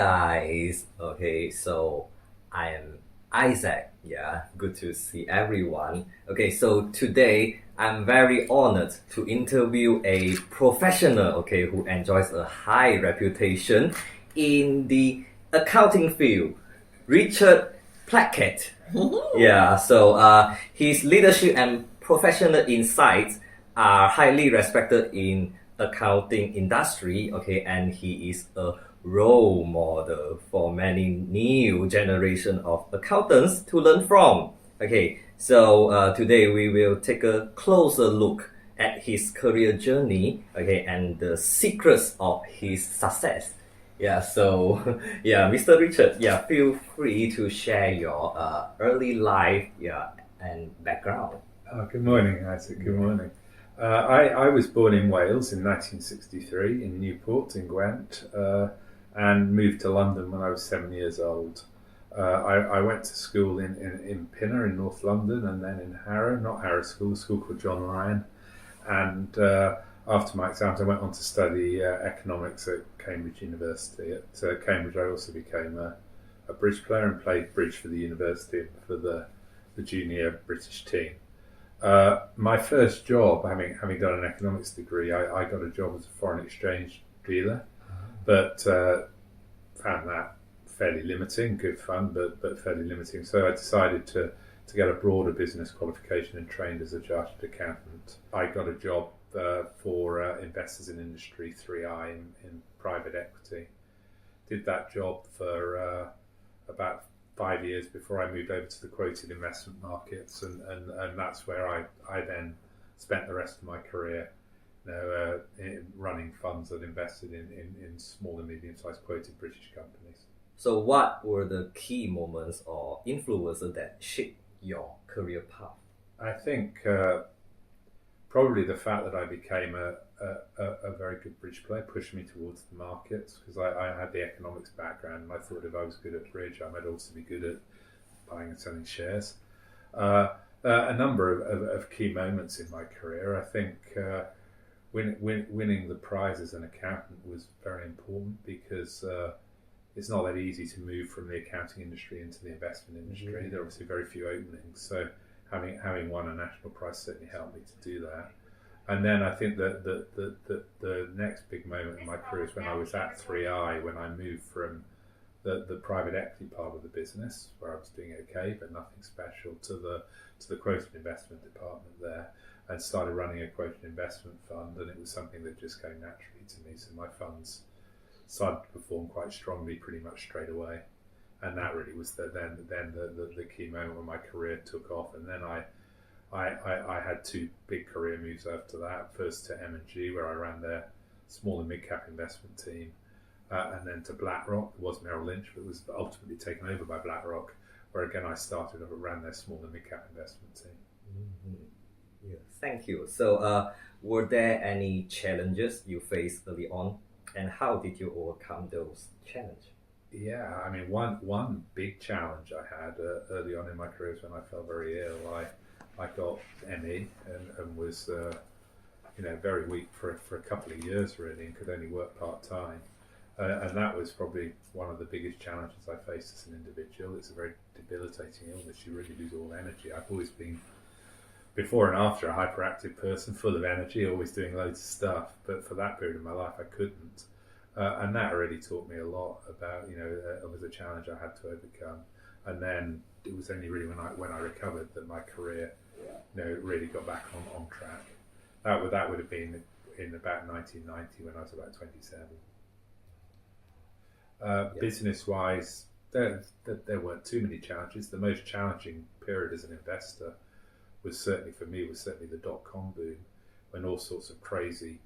guys. Okay, so I am Isaac. Yeah, good to see everyone. Okay, so today I'm very honored to interview a professional, okay, who enjoys a high reputation in the accounting field, Richard Plackett. Yeah, so his leadership and professional insights are highly respected in accounting industry, okay, and he is a role model for many new generation of accountants to learn from. Okay, so today we will take a closer look at his career journey, okay, and the secrets of his success. Yeah, so yeah, Mr. Richard, yeah, feel free to share your early life, yeah, and background. Good morning, Isaac. Good morning. I was born in Wales in 1963 in Newport in Gwent, and moved to London when I was 7 years old. I went to school in Pinner in North London, and then in Harrow, not Harrow School, a school called John Ryan. And after my exams, I went on to study economics at Cambridge University. At Cambridge, I also became a bridge player and played bridge for the university and for the junior British team. My first job, having done an economics degree, I got a job as a foreign exchange dealer, but found that fairly limiting. Good fun, but fairly limiting. So I decided to get a broader business qualification and trained as a chartered accountant. I got a job for Investors in Industry 3i in private equity. Did that job for about 5 years before I moved over to the quoted investment markets, and that's where I then spent the rest of my career, in running funds that invested in small and medium-sized quoted British companies. So what were the key moments or influences that shaped your career path? I think probably the fact that I became a very good bridge player pushed me towards the markets, because I had the economics background, and I thought if I was good at bridge, I might also be good at buying and selling shares. A number of key moments in my career. I think winning the prize as an accountant was very important, because it's not that easy to move from the accounting industry into the investment industry. Mm-hmm. There are obviously very few openings, so having won a national prize certainly helped me to do that. And then I think that the next big moment in my career is when I was at 3i, when I moved from the private equity part of the business, where I was doing okay but nothing special, to the quoted investment department there, and started running a quoted investment fund, and it was something that just came naturally to me. So my funds started to perform quite strongly pretty much straight away, and that really was the key moment when my career took off. And then I had two big career moves after that. First to M&G, where I ran their small and mid-cap investment team, and then to BlackRock. It was Merrill Lynch, but it was ultimately taken over by BlackRock, where again I ran their small and mid-cap investment team. Mm-hmm. Yeah, thank you. So were there any challenges you faced early on, and how did you overcome those challenges? Yeah, I mean, one big challenge I had early on in my career was when I fell very ill. I got ME and was very weak for a couple of years really, and could only work part-time. And that was probably one of the biggest challenges I faced as an individual. It's a very debilitating illness. You really lose all energy. I've always been, before and after, a hyperactive person, full of energy, always doing loads of stuff. But for that period of my life, I couldn't. And that really taught me a lot about, it was a challenge I had to overcome. And then it was only really when I recovered that my career, really got back on track. That would have been in about 1990 when I was about 27. Business-wise, there weren't too many challenges. The most challenging period as an investor was certainly the dot-com boom, when all sorts of crazy,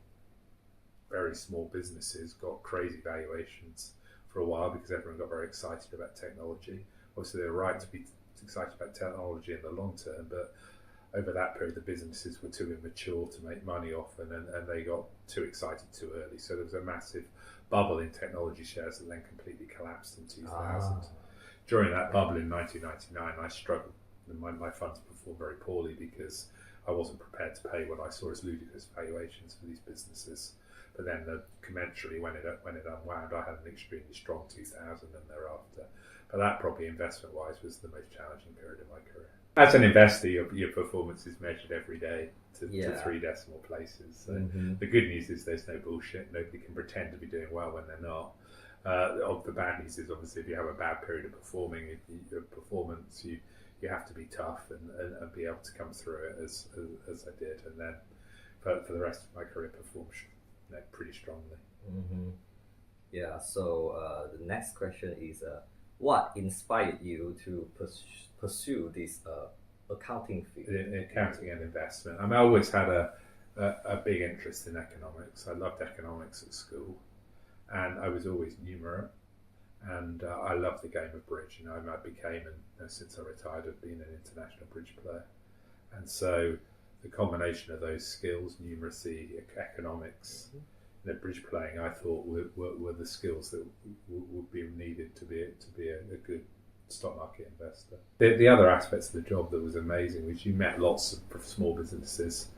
very small businesses got crazy valuations for a while, because everyone got very excited about technology. Obviously, they're right to be excited about technology in the long term, but over that period, the businesses were too immature to make money off, and they got too excited too early. So there was a massive bubble in technology shares that then completely collapsed in 2000. During that bubble in 1999, I struggled. My funds performed very poorly because I wasn't prepared to pay what I saw as ludicrous valuations for these businesses. but then commensurately when it unwound, I had an extremely strong 2000 and thereafter. But that probably investment-wise was the most challenging period of my career. As an investor, your performance is measured every day to 3 decimal places. So the good news is there's no bullshit. Nobody can pretend to be doing well when they're not. The bad news is obviously if you have a bad period of performance, you have to be tough and be able to come through it as I did. And then for the rest of my career, performed pretty strongly. Yeah. So the next question is, what inspired you to pursue this accounting field? Accounting and investment. I always had a big interest in economics. I loved economics at school, and I was always numerate, and I loved the game of bridge. I became, and since I retired, I've been an international bridge player, and so the combination of those skills, numeracy, economics, bridge playing, I thought were the skills that would be needed to be a good stock market investor. The other aspects of the job that was amazing was you met lots of small businesses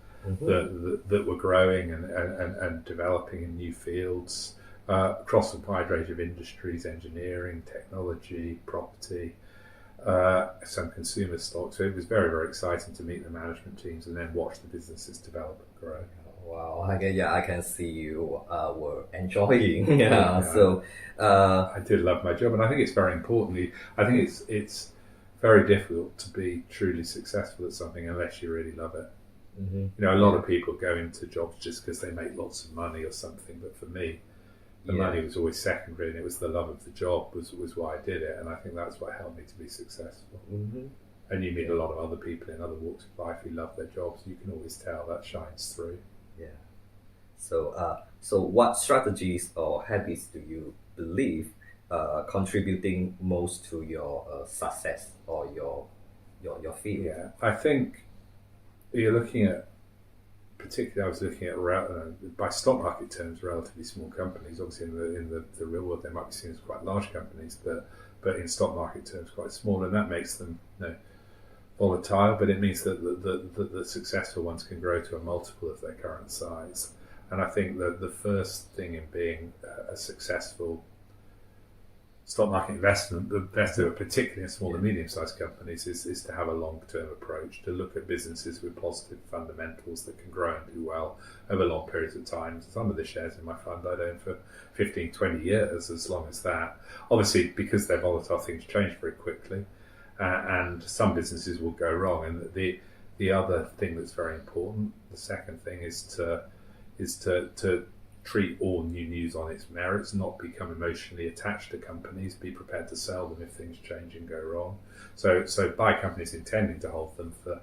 that were growing and developing in new fields across a wide range of industries: engineering, technology, property, some consumer stocks. So it was very, very exciting to meet the management teams and then watch the businesses develop and grow. Wow. I can see you were enjoying. So I did love my job, and I think it's very important. I think it's very difficult to be truly successful at something unless you really love it. A lot of people go into jobs just because they make lots of money or something, but for me, the money was always secondary, and it was the love of the job was why I did it, and I think that's what helped me to be successful. And you meet a lot of other people in other walks of life who love their jobs. You can always tell that shines through. Yeah. So what strategies or habits do you believe contributing most to your success or your field? Yeah, I think you're looking at, particularly I was looking at by stock market terms, relatively small companies. Obviously in the real world they might be seen as quite large companies, but in stock market terms quite small, and that makes them volatile, but it means that the successful ones can grow to a multiple of their current size. And I think that the first thing in being a successful stock market investment, particularly in small and medium-sized companies, is to have a long-term approach, to look at businesses with positive fundamentals that can grow and do well over long periods of time. Some of the shares in my fund I'd own for 15, 20 years, as long as that. Obviously, because they're volatile, things change very quickly. And some businesses will go wrong. And the other thing that's very important, the second thing, is to treat all new news on its merits, not become emotionally attached to companies, be prepared to sell them if things change and go wrong. So buy companies intending to hold them for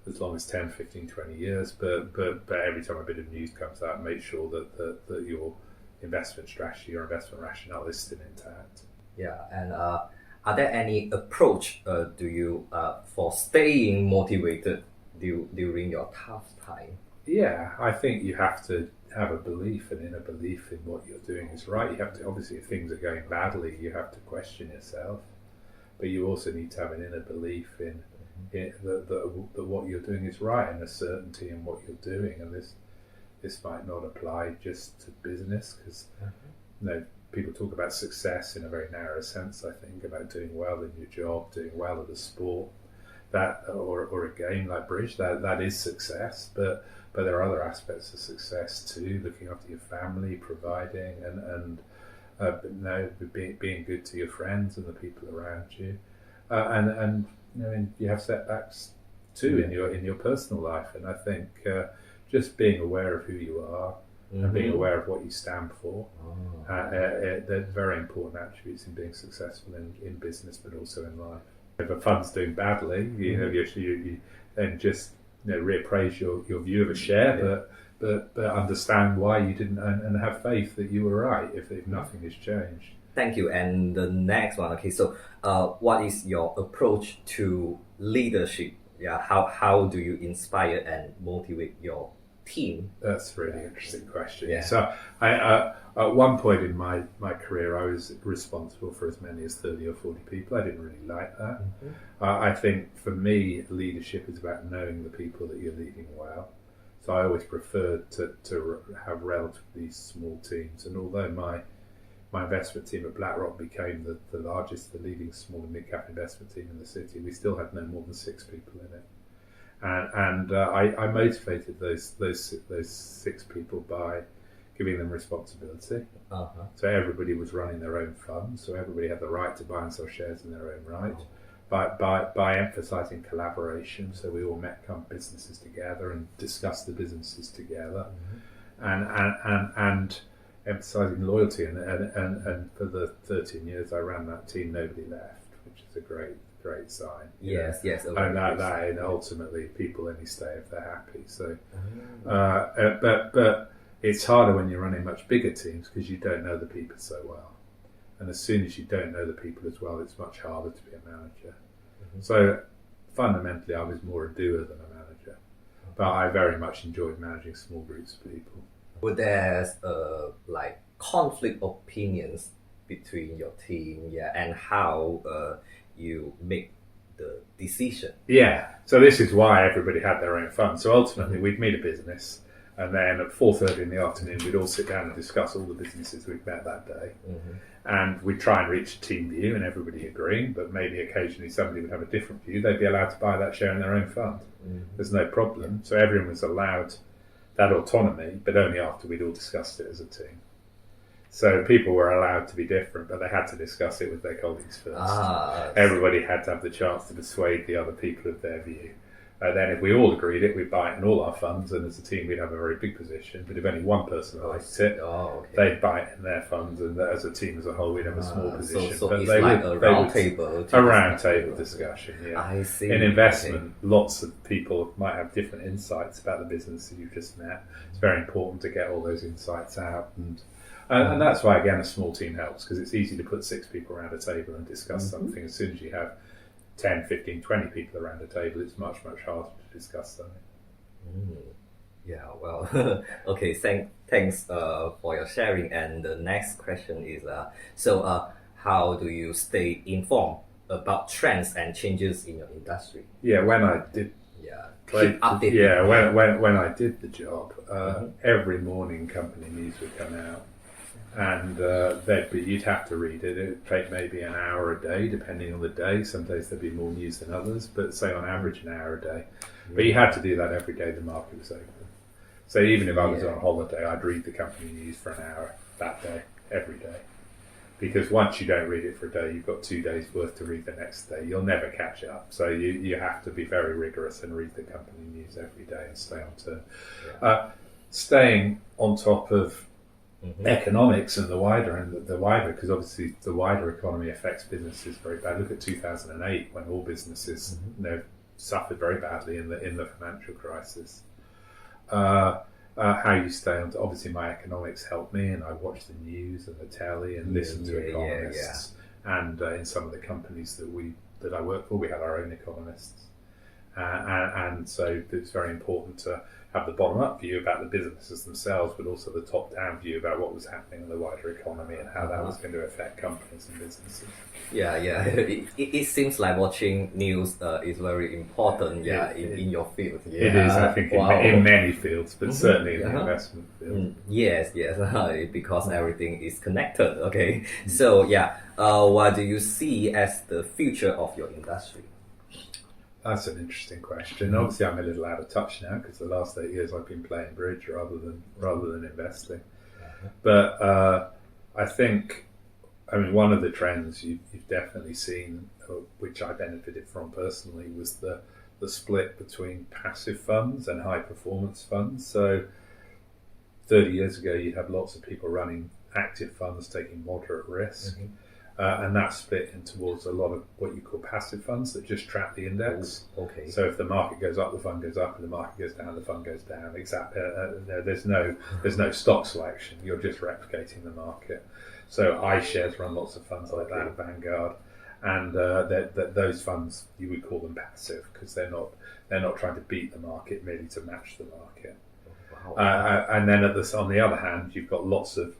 as long as 10, 15, 20 years, but every time a bit of news comes out, make sure that your investment strategy or investment rationale is still intact. Yeah, and are there any approach do you for staying motivated during your tough time? Yeah, I think you have to have a belief, an inner belief in what you're doing is right. You have to, obviously, if things are going badly, you have to question yourself, but you also need to have an inner belief in that what you're doing is right, and a certainty in what you're doing. And this might not apply just to business, because people talk about success in a very narrow sense. I think about doing well in your job, doing well at a sport, that or a game like bridge. That is success, but there are other aspects of success too. Looking after your family, providing, and being good to your friends and the people around you, and you have setbacks too in your personal life. And I think just being aware of who you are. And being aware of what you stand for. They're very important attributes in being successful in business, but also in life. If a fund's doing badly, you then just reappraise your view of a share, but understand why you didn't, and have faith that you were right if nothing has changed. Thank you. And the next one, okay, so what is your approach to leadership? Yeah, how do you inspire and motivate your team? That's a really interesting question. Yeah. So at one point in my career, I was responsible for as many as 30 or 40 people. I didn't really like that. I think for me, leadership is about knowing the people that you're leading well. So I always preferred to have relatively small teams. And although my investment team at BlackRock became the largest, the leading small and mid-cap investment team in the city, we still had no more than 6 people in it. And I motivated those 6 people by giving them responsibility. So everybody was running their own funds, so everybody had the right to buy and sell shares in their own right. By emphasising collaboration, so we all met businesses together and discussed the businesses together, and emphasising loyalty. And for the 13 years I ran that team, nobody left, which is a great sign. Yes. And that ultimately people only stay if they're happy. So, but it's harder when you're running much bigger teams because you don't know the people so well. And as soon as you don't know the people as well, it's much harder to be a manager. So fundamentally, I was more a doer than a manager, but I very much enjoyed managing small groups of people. Would there's like conflict opinions between your team, and how you make the decision? Yeah. So this is why everybody had their own fund. So ultimately, we'd meet a business. And then at 4:30 in the afternoon, we'd all sit down and discuss all the businesses we'd met that day. And we'd try and reach a team view and everybody agreeing, but maybe occasionally somebody would have a different view. They'd be allowed to buy that share in their own fund. There's no problem. So everyone was allowed that autonomy, but only after we'd all discussed it as a team. So people were allowed to be different, but they had to discuss it with their colleagues first. Everybody had to have the chance to persuade the other people of their view. Then if we all agreed it, we'd buy it in all our funds, and as a team we'd have a very big position. But if only one person liked it, they'd buy it in their funds, and as a team as a whole we'd have a small position. So but it's they like would, a round table. A round table discussion, yeah. I see. In investment, lots of people might have different insights about the business that you've just met. It's very important to get all those insights out, and that's why, again, a small team helps, because it's easy to put 6 people around a table and discuss something. As soon as you have 10, 15, 20 people around a table, it's much harder to discuss something. Yeah, well, okay, thanks for your sharing. And the next question is, how do you stay informed about trends and changes in your industry? Yeah, when I did... keep updated. When I did the job, every morning company news would come out. And you'd have to read it. It would take maybe an hour a day, depending on the day. Some days there'd be more news than others, but say on average an hour a day. But you had to do that every day the market was open. So even if I was on holiday, I'd read the company news for an hour that day, every day. Because once you don't read it for a day, you've got 2 days worth to read the next day. You'll never catch up. So you have to be very rigorous and read the company news every day and stay on turn. Staying on top of economics and the wider, because obviously the wider economy affects businesses very bad. Look at 2008 when all businesses suffered very badly in the financial crisis. How you stay on. Obviously, my economics helped me, and I watched the news and the telly and listened to economists. And in some of the companies that I work for, we had our own economists, and so it's very important to have the bottom-up view about the businesses themselves, but also the top-down view about what was happening in the wider economy and how that was going to affect companies and businesses. Yeah. It seems like watching news is very important. In your field. Yeah. It is, I think, in many fields, but certainly in the investment field. Yes, because everything is connected. Okay, so what do you see as the future of your industry? That's an interesting question. Obviously, I'm a little out of touch now because the last 8 years I've been playing bridge rather than investing. But I think, one of the trends you've definitely seen, which I benefited from personally, was the split between passive funds and high performance funds. So 30 years ago, you'd have lots of people running active funds taking moderate risk. And that's split in towards a lot of what you call passive funds that just track the index. Okay. So if the market goes up, the fund goes up. If the market goes down, the fund goes down. There's no stock selection. You're just replicating the market. So iShares run lots of funds like that, Vanguard, and those funds you would call them passive because they're not trying to beat the market, merely to match the market. And then on the other hand, you've got lots of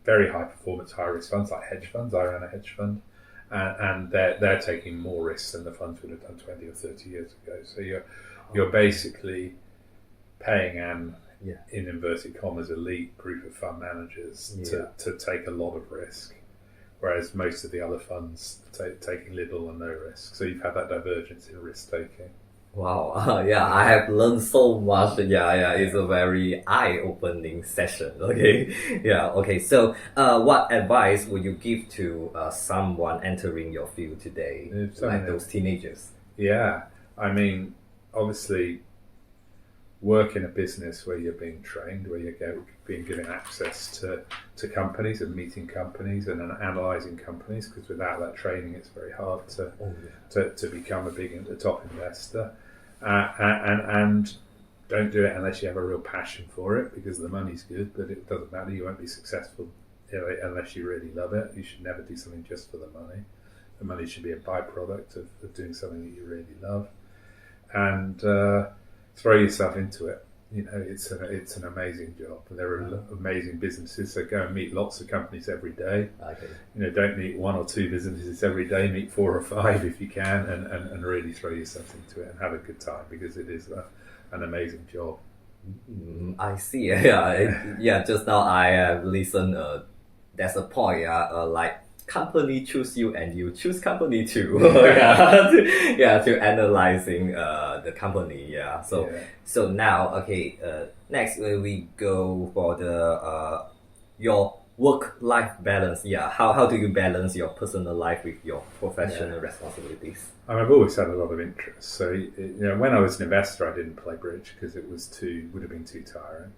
very high performance, high risk funds like hedge funds. I ran a hedge fund, and they're taking more risks than the funds would have done 20 or 30 years ago. So you're basically paying an in inverted commas elite group of fund managers to take a lot of risk, whereas most of the other funds taking little or no risk. So you've had that divergence in risk taking. Wow, I have learned so much. It's a very eye-opening session. Okay. So, what advice would you give to someone entering your field today, like those teenagers? Yeah, I mean, obviously, work in a business where you're being trained, where you're being given access to companies and meeting companies and analysing companies, because without that training, it's very hard to become a top investor. And don't do it unless you have a real passion for it, because the money's good, but it doesn't matter. You won't be successful unless you really love it. You should never do something just for the money. The money should be a byproduct of doing something that you really love. And throw yourself into it. You know, it's an amazing job. There are amazing businesses, so go and meet lots of companies every day. Okay. You know, don't meet one or two businesses every day, meet 4 or 5 if you can, and really throw yourself into it and have a good time, because it is an amazing job. I see. Just now I have listened. There's a point. Like company choose you and you choose company too. To analyzing the company. So now, next we go for the your work-life balance. How do you balance your personal life with your professional responsibilities? I've always had a lot of interest. So when I was an investor, I didn't play bridge because it would have been too tiring.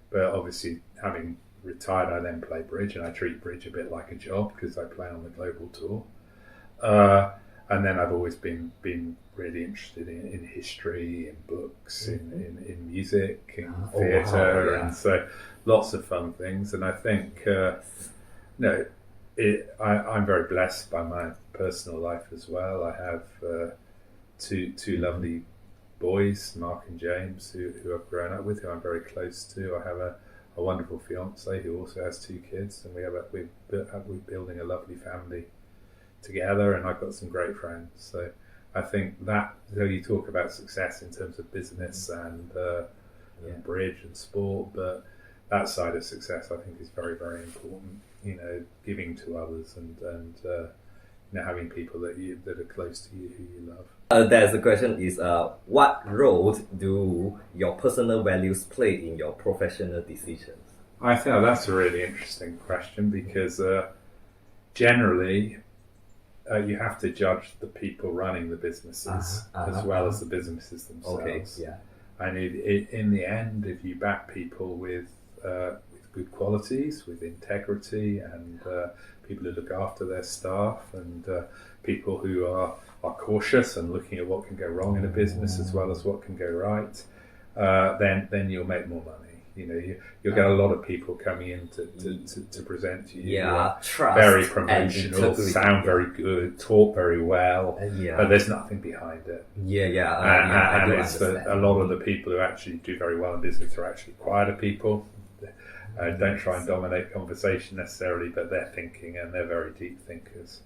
But obviously, having retired, I then play bridge, and I treat bridge a bit like a job because I play on the global tour. And then I've always been really interested in history, in books, in music, in theatre, and so lots of fun things. And I think I'm very blessed by my personal life as well. I have two lovely boys, Mark and James, who I've grown up with, who I'm very close to. I have a wonderful fiance who also has 2 kids, and we're building a lovely family together, and I've got some great friends. So I think that, so you talk about success in terms of business and bridge and sport, but that side of success I think is very, very important. You know, giving to others and having people that are close to you who you love. There's a question is, what role do your personal values play in your professional decisions? I think that's a really interesting question, because generally you have to judge the people running the businesses as well as the businesses themselves. And in the end, if you back people with good qualities, with integrity, and people who look after their staff, and people who are cautious and looking at what can go wrong in a business as well as what can go right, then you'll make more money. You know, you'll get a lot of people coming in to present to you. Trust, very promotional, sound very good, talk very well, but there's nothing behind it. And it's a lot of the people who actually do very well in business are actually quieter people. Don't try and dominate conversation necessarily, but they're thinking, and they're very deep thinkers,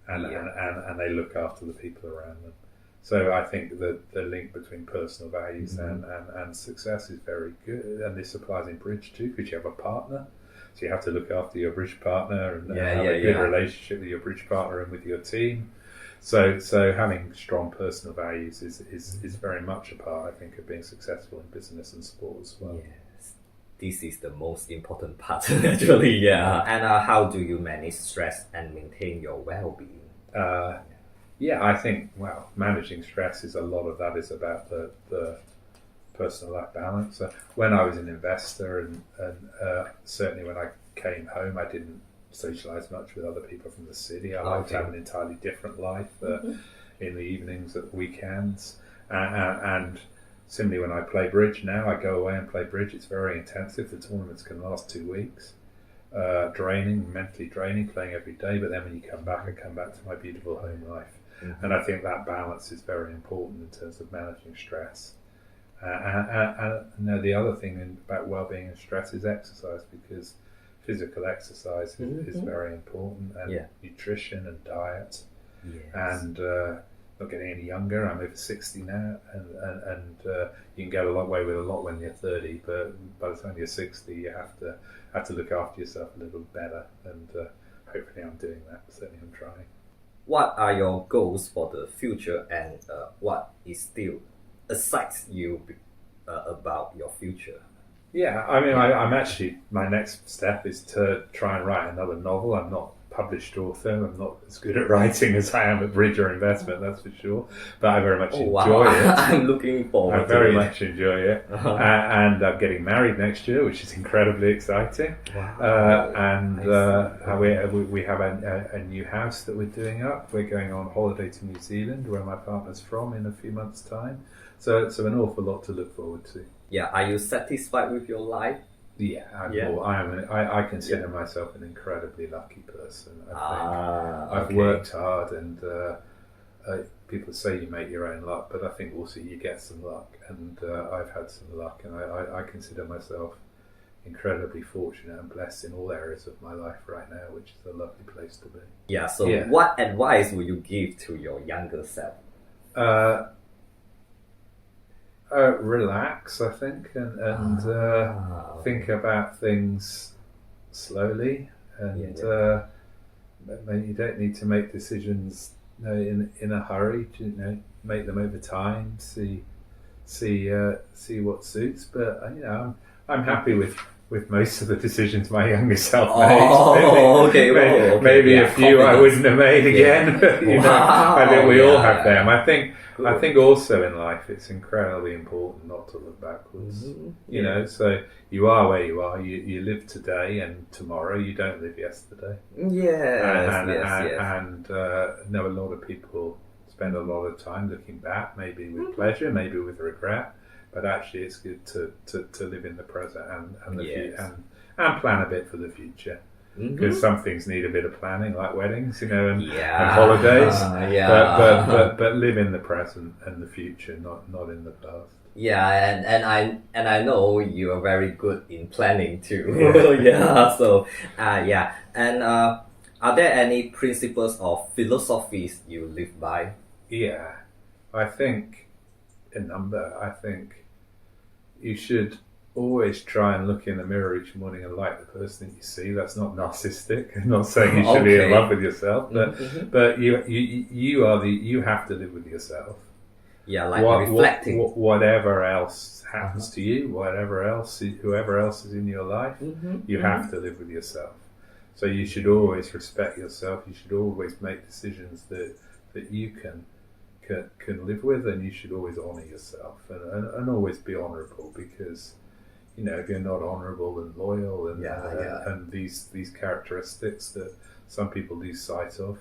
and they look after the people around them. So I think that the link between personal values and success is very good, and this applies in bridge too, because you have a partner, so you have to look after your bridge partner and have a good relationship with your bridge partner and with your team. So having strong personal values is very much a part, I think, of being successful in business and sport as well. This is the most important part, actually. And how do you manage stress and maintain your well-being? I think, managing stress is a lot of that is about the personal life balance. When I was an investor, and certainly when I came home, I didn't socialise much with other people from the city. I liked to have an entirely different life in the evenings, at weekends, and similarly, when I play bridge now, I go away and play bridge. It's very intensive. The tournaments can last 2 weeks. Mentally draining, playing every day. But then when you come back, I come back to my beautiful home life. And I think that balance is very important in terms of managing stress. And the other thing about well-being and stress is exercise, because physical exercise is very important, and nutrition and diet. And not getting any younger. I'm over 60 now, and you can get a long way with a lot when you're 30, but by the time you're 60, you have to look after yourself a little better, and hopefully I'm doing that. Certainly I'm trying. What are your goals for the future, and what is still excites you about your future? Yeah, I mean, I'm actually, my next step is to try and write another novel. I'm not a published author. I'm not as good at writing as I am at Bridge or Investment, that's for sure. But I very much enjoy it. I'm looking forward to it. I very much enjoy it. And I'm getting married next year, which is incredibly exciting. Wow. We have a new house that we're doing up. We're going on holiday to New Zealand, where my partner's from, in a few months' time. So an awful lot to look forward to. Yeah, are you satisfied with your life? Yeah, I consider myself an incredibly lucky person. I've worked hard, and people say you make your own luck, but I think also you get some luck, and I've had some luck, and I consider myself incredibly fortunate and blessed in all areas of my life right now, which is a lovely place to be. Yeah, so what advice would you give to your younger self? Relax, I think, and think about things slowly, and you don't need to make decisions in a hurry. Make them over time. See what suits. But I'm happy with most of the decisions my younger self made. Maybe a few I wouldn't have made again. But, I think we all have them. I think also in life it's incredibly important not to look backwards. So you are where you are. You live today and tomorrow. You don't live yesterday. And a lot of people spend a lot of time looking back, maybe with pleasure, maybe with regret. But actually, it's good to live in the present and plan a bit for the future. Because some things need a bit of planning, like weddings, and holidays. But live in the present and the future, not in the past. Yeah, and I know you are very good in planning too. And are there any principles or philosophies you live by? Yeah, I think a number. I think you should always try and look in the mirror each morning and like the person that you see. That's not narcissistic. I'm not saying you should be in love with yourself, but you have to live with yourself. Yeah, like reflecting. Whatever else happens to you, whoever else is in your life, you have to live with yourself. So you should always respect yourself. You should always make decisions that you can live with, and you should always honour yourself and always be honourable, because if you're not honourable and loyal and these characteristics that some people lose sight of,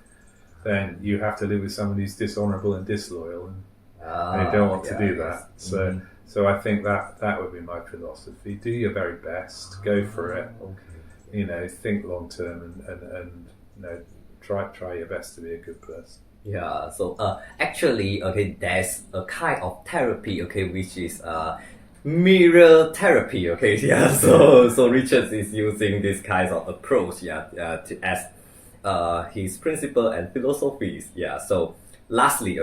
then you have to live with someone who's dishonourable and disloyal, and you don't want to do that. So I think that would be my philosophy. Do your very best, go for it. Think long term, and try your best to be a good person. Yeah. So actually, there's a kind of therapy, which is mirror therapy. So Richard is using this kind of approach, to as his principle and philosophies. So lastly,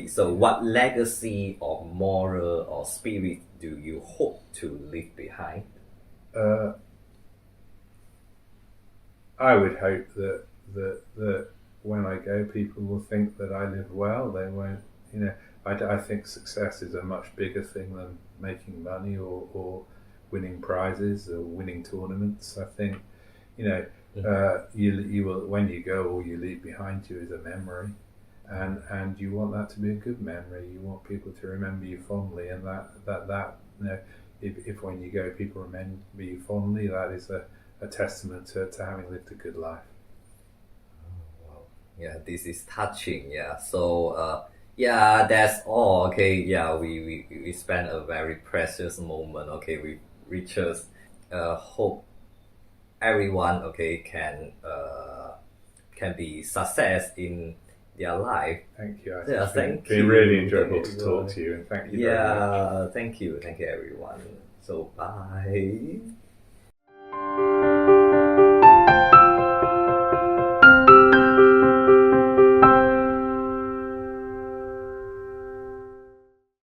so what legacy or moral or spirit do you hope to leave behind? I would hope that when I go, people will think that I live well. They won't, I think success is a much bigger thing than making money or winning prizes or winning tournaments. I think, you will, when you go, all you leave behind you is a memory, and you want that to be a good memory. You want people to remember you fondly, and that if when you go, people remember you fondly, that is a testament to having lived a good life. Yeah, this is touching. So that's all. We spent a very precious moment. With Richard. Hope everyone can be success in their life. Thank you. Thank you. It's been really enjoyable to talk to you, and thank you very much. Thank you everyone. So bye.